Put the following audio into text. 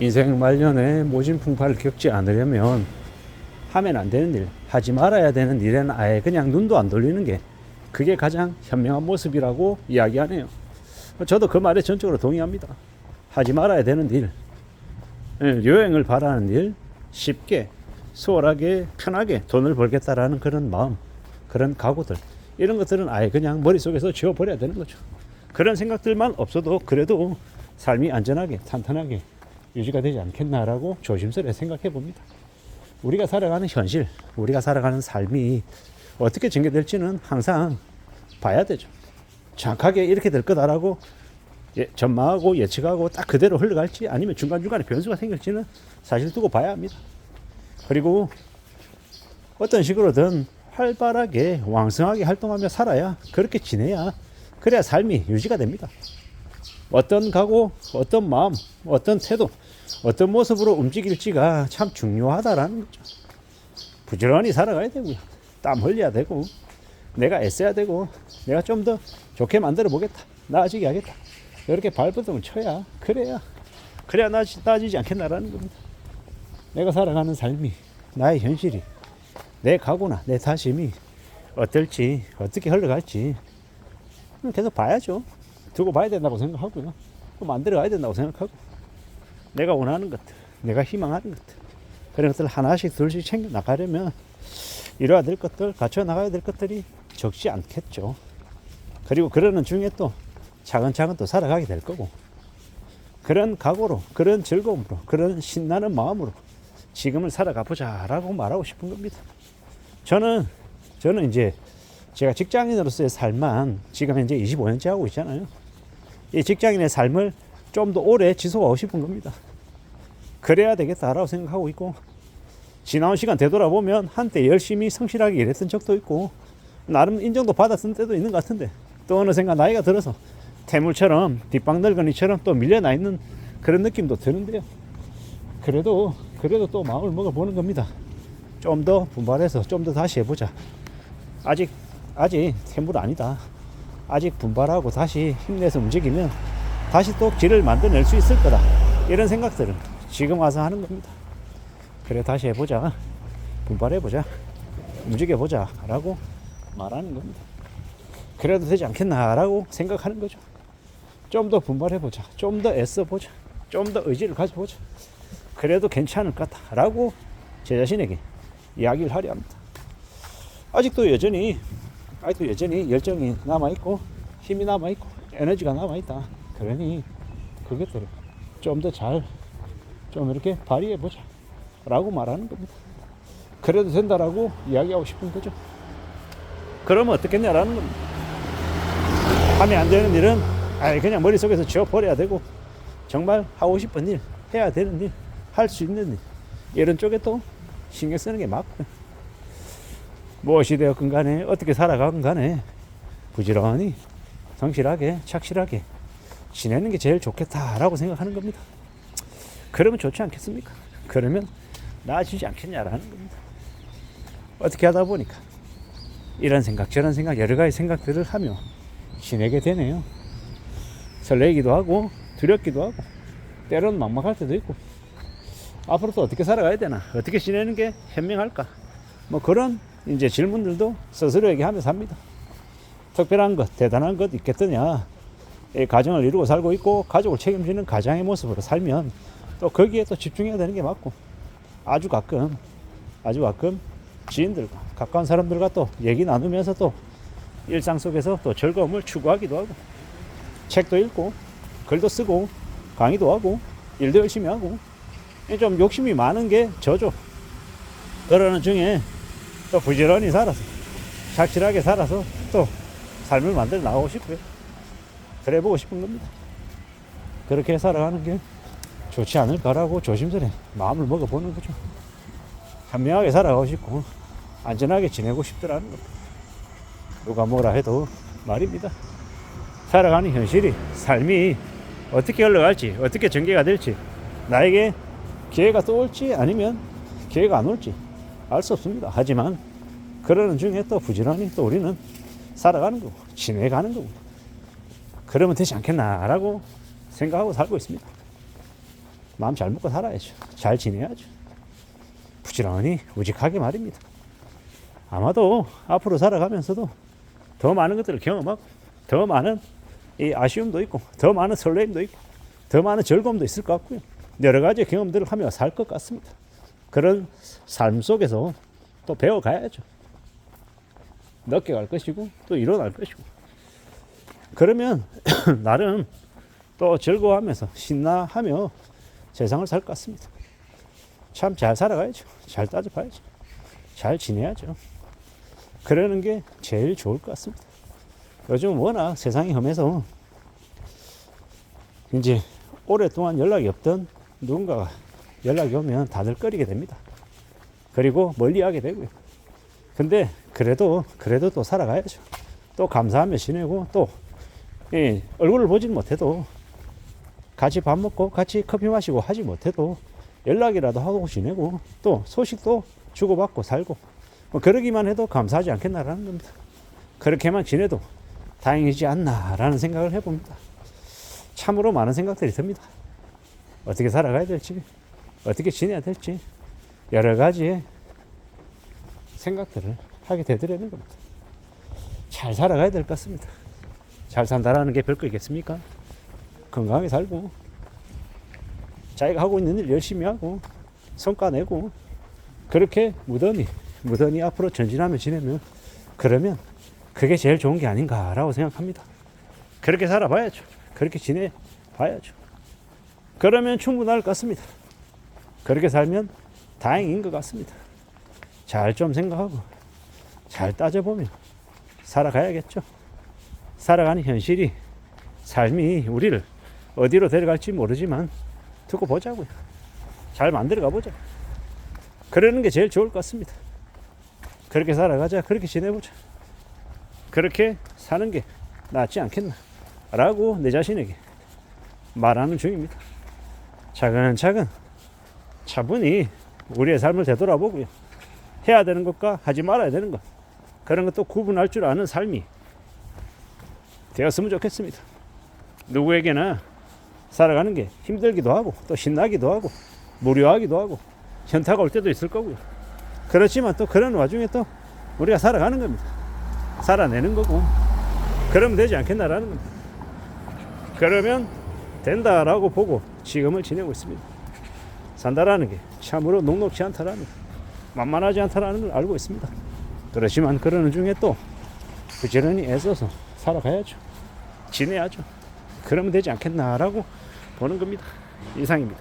인생 말년에 모진풍파를 겪지 않으려면 하면 안 되는 일, 하지 말아야 되는 일에는 아예 그냥 눈도 안 돌리는 게 그게 가장 현명한 모습이라고 이야기하네요. 저도 그 말에 전적으로 동의합니다. 하지 말아야 되는 일, 요행을 바라는 일, 쉽게 수월하게 편하게 돈을 벌겠다라는 그런 마음, 그런 각오들, 이런 것들은 아예 그냥 머릿속에서 지워버려야 되는 거죠. 그런 생각들만 없어도 그래도 삶이 안전하게 탄탄하게 유지가 되지 않겠나라고 조심스레 생각해 봅니다. 우리가 살아가는 현실, 우리가 살아가는 삶이 어떻게 전개될지는 항상 봐야 되죠. 정확하게 이렇게 될 거다라고 전망하고 예측하고 딱 그대로 흘러갈지 아니면 중간중간에 변수가 생길지는 사실 두고 봐야 합니다. 그리고 어떤 식으로든 활발하게 왕성하게 활동하며 살아야, 그렇게 지내야, 그래야 삶이 유지가 됩니다. 어떤 각오, 어떤 마음, 어떤 태도, 어떤 모습으로 움직일지가 참 중요하다라는 거죠. 부지런히 살아가야 되고요. 땀 흘려야 되고, 내가 애써야 되고, 내가 좀 더 좋게 만들어 보겠다, 나아지게 하겠다, 이렇게 발버둥을 쳐야, 그래야 나아지지 않겠나라는 겁니다. 내가 살아가는 삶이, 나의 현실이, 내 각오나 내 다짐이 어떨지, 어떻게 흘러갈지 계속 봐야죠. 두고 봐야 된다고 생각하고요. 또 만들어 가야 된다고 생각하고, 내가 원하는 것들, 내가 희망하는 것들, 그런 것들 하나씩 둘씩 챙겨 나가려면 이뤄야 될 것들, 갖춰 나가야 될 것들이 적지 않겠죠. 그리고 그러는 중에 또 차근차근 또 살아가게 될 거고, 그런 각오로, 그런 즐거움으로, 그런 신나는 마음으로 지금을 살아가 보자라고 말하고 싶은 겁니다. 저는 이제 제가 직장인으로서의 삶만 지금 현재 25년째 하고 있잖아요. 이 직장인의 삶을 좀 더 오래 지속하고 싶은 겁니다. 그래야 되겠다라고 생각하고 있고, 지나온 시간 되돌아보면 한때 열심히 성실하게 일했던 적도 있고, 나름 인정도 받았던 때도 있는 것 같은데, 또 어느샌가 나이가 들어서 태물처럼 뒷방늙은이처럼 또 밀려나 있는 그런 느낌도 드는데요. 그래도 또 마음을 먹어보는 겁니다. 좀 더 분발해서 좀 더 다시 해보자. 아직 태물 아니다. 아직 분발하고 다시 힘내서 움직이면 다시 또 길을 만들어낼 수 있을 거다. 이런 생각들은 지금 와서 하는 겁니다. 그래, 다시 해보자, 분발해보자, 움직여보자 라고 말하는 겁니다. 그래도 되지 않겠나 라고 생각하는 거죠. 좀 더 분발해보자, 좀 더 애써보자, 좀 더 의지를 가져보자, 그래도 괜찮을 것 같다 라고 제 자신에게 이야기를 하려 합니다. 아직도 여전히 열정이 남아있고, 힘이 남아있고, 에너지가 남아있다. 그러니 그것들을 좀 더 잘 좀 이렇게 발휘해보자 라고 말하는 겁니다. 그래도 된다라고 이야기하고 싶은 거죠. 그러면 어떻겠냐라는 겁니다. 하면 안 되는 일은 그냥 머릿속에서 지워버려야 되고, 정말 하고 싶은 일, 해야 되는 일, 할 수 있는 일, 이런 쪽에 또 신경 쓰는 게 맞고요. 무엇이 되었건 간에, 어떻게 살아가건 간에 부지런히 성실하게 착실하게 지내는 게 제일 좋겠다라고 생각하는 겁니다. 그러면 좋지 않겠습니까? 그러면 나아지지 않겠냐라는 겁니다. 어떻게 하다 보니까 이런 생각 저런 생각 여러 가지 생각들을 하며 지내게 되네요. 설레기도 하고 두렵기도 하고, 때로는 막막할 때도 있고, 앞으로 또 어떻게 살아가야 되나, 어떻게 지내는 게 현명할까, 뭐 그런 이제 질문들도 스스로에게 하면서 합니다. 특별한 것, 대단한 것 있겠더냐. 가정을 이루고 살고 있고 가족을 책임지는 가장의 모습으로 살면 또 거기에 또 집중해야 되는 게 맞고, 아주 가끔 지인들과 가까운 사람들과 또 얘기 나누면서 또 일상 속에서 또 즐거움을 추구하기도 하고, 책도 읽고 글도 쓰고 강의도 하고 일도 열심히 하고, 좀 욕심이 많은 게 저죠. 그러는 중에 또 부지런히 살아서 착실하게 살아서 또 삶을 만들어 나가고 싶고요. 그래 보고 싶은 겁니다. 그렇게 살아가는 게 좋지 않을까라고 조심스레 마음을 먹어보는 거죠. 현명하게 살아가고 싶고 안전하게 지내고 싶더라는 겁니다. 누가 뭐라 해도 말입니다. 살아가는 현실이, 삶이 어떻게 흘러갈지, 어떻게 전개가 될지, 나에게 기회가 또 올지 아니면 기회가 안 올지 알 수 없습니다. 하지만 그러는 중에 또 부지런히 또 우리는 살아가는 거고 지내가는 거고, 그러면 되지 않겠나라고 생각하고 살고 있습니다. 마음 잘 먹고 살아야죠. 잘 지내야죠. 부지런히 우직하게 말입니다. 아마도 앞으로 살아가면서도 더 많은 것들을 경험하고 더 많은 이 아쉬움도 있고 더 많은 설레임도 있고 더 많은 즐거움도 있을 것 같고요. 여러 가지 경험들을 하며 살 것 같습니다. 그런 삶 속에서 또 배워가야죠. 느껴갈 것이고 또 일어날 것이고 그러면 나름 또 즐거워하면서 신나하며 세상을 살 것 같습니다. 참 잘 살아가야죠. 잘 따져봐야죠. 잘 지내야죠. 그러는 게 제일 좋을 것 같습니다. 요즘 워낙 세상이 험해서 이제 오랫동안 연락이 없던 누군가가 연락이 오면 다들 꺼리게 됩니다. 그리고 멀리하게 되고요. 근데 그래도 또 살아가야죠. 또 감사하며 지내고 또 얼굴을 보진 못해도 같이 밥 먹고 같이 커피 마시고 하지 못해도 연락이라도 하고 지내고 또 소식도 주고받고 살고 뭐 그러기만 해도 감사하지 않겠나라는 겁니다. 그렇게만 지내도 다행이지 않나라는 생각을 해봅니다. 참으로 많은 생각들이 듭니다. 어떻게 살아가야 될지, 어떻게 지내야 될지 여러 가지의 생각들을 하게 되더라는 겁니다. 잘 살아가야 될 것 같습니다. 잘 산다라는 게 별거 있겠습니까? 건강하게 살고 자기가 하고 있는 일 열심히 하고 성과 내고 그렇게 무던히 앞으로 전진하며 지내면 그러면 그게 제일 좋은 게 아닌가라고 생각합니다. 그렇게 살아봐야죠. 그렇게 지내봐야죠. 그러면 충분할 것 같습니다. 그렇게 살면 다행인 것 같습니다. 잘 좀 생각하고 잘 따져보면 살아가야겠죠. 살아가는 현실이 삶이 우리를 어디로 데려갈지 모르지만 두고 보자고요. 잘 만들어가 보자. 그러는 게 제일 좋을 것 같습니다. 그렇게 살아가자. 그렇게 지내보자. 그렇게 사는 게 낫지 않겠나 라고 내 자신에게 말하는 중입니다. 차근차근 차분히 우리의 삶을 되돌아보고요. 해야 되는 것과 하지 말아야 되는 것 그런 것도 구분할 줄 아는 삶이 되었으면 좋겠습니다. 누구에게나 살아가는 게 힘들기도 하고 또 신나기도 하고 무료하기도 하고 현타가 올 때도 있을 거고요. 그렇지만 또 그런 와중에 또 우리가 살아가는 겁니다. 살아내는 거고 그러면 되지 않겠나라는 겁니다. 그러면 된다라고 보고 지금을 지내고 있습니다. 산다라는 게 참으로 녹록지 않다라는 만만하지 않다라는 걸 알고 있습니다. 그렇지만 그러는 중에 또 부지런히 애써서 살아가야죠. 지내야죠. 그러면 되지 않겠나라고 보는 겁니다. 이상입니다.